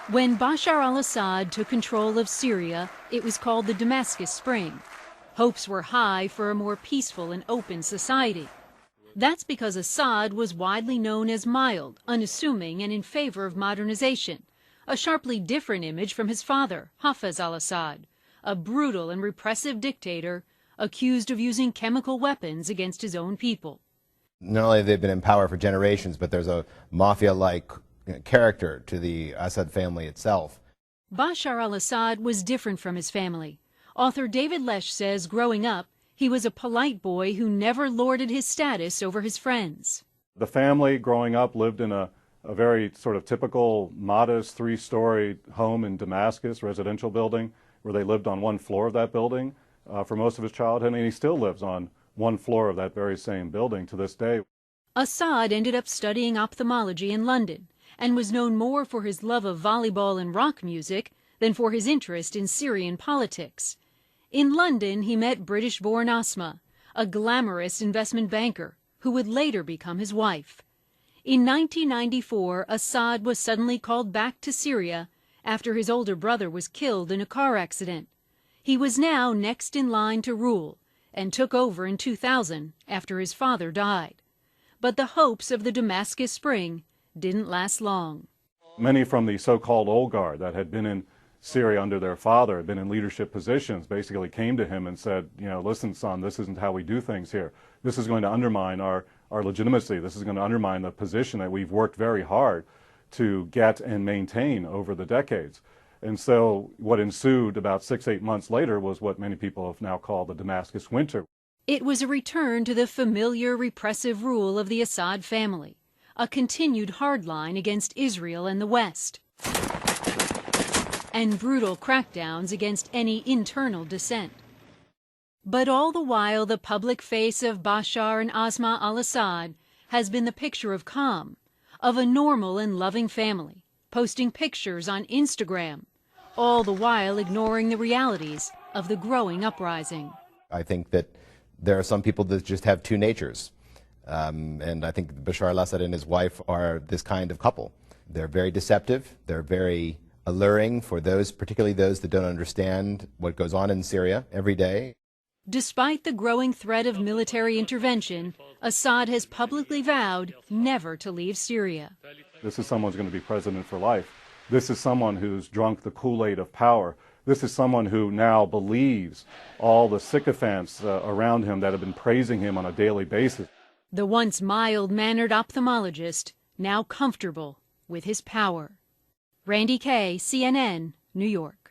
When Bashar al-Assad took control of Syria, it was called the Damascus Spring. Hopes were high for a more peaceful and open society. That's because Assad was widely known as mild, unassuming, and in favor of modernization, a sharply different image from his father, Hafez al-Assad, a brutal and repressive dictator accused of using chemical weapons against his own people. Not only have they been in power for generations, but there's a mafia-like character to the Assad family itself. Bashar al-Assad was different from his family. Author David Lesh says growing up, he was a polite boy who never lorded his status over his friends. The family growing up lived in a very sort of typical, modest, three-story home in Damascus, residential building, where they lived on one floor of that building for most of his childhood, and he still lives on one floor of that very same building to this day. Assad ended up studying ophthalmology in London and was known more for his love of volleyball and rock music than for his interest in Syrian politics. In London, he met British-born Asma, a glamorous investment banker who would later become his wife. In 1994, Assad was suddenly called back to Syria after his older brother was killed in a car accident. He was now next in line to rule and took over in 2000 after his father died. But the hopes of the Damascus Spring didn't last long. Many from the so-called old guard that had been in Syria under their father, had been in leadership positions, basically came to him and said, listen, son, this isn't how we do things here. This is going to undermine our legitimacy. This is going to undermine the position that we've worked very hard to get and maintain over the decades. And so what ensued about 6-8 months later was what many people have now called the Damascus Winter. It was a return to the familiar repressive rule of the Assad family, a continued hardline against Israel and the West, and brutal crackdowns against any internal dissent. But all the while, the public face of Bashar and Asma al-Assad has been the picture of calm, of a normal and loving family, posting pictures on Instagram, all the while ignoring the realities of the growing uprising. I think that there are some people that just have two natures. And I think Bashar al-Assad and his wife are this kind of couple. They're very deceptive. They're very alluring for those, particularly those that don't understand what goes on in Syria every day. Despite the growing threat of military intervention, Assad has publicly vowed never to leave Syria. This is someone who's going to be president for life. This is someone who's drunk the Kool-Aid of power. This is someone who now believes all the sycophants around him that have been praising him on a daily basis. The once mild-mannered ophthalmologist, now comfortable with his power. Randi Kaye, CNN, New York.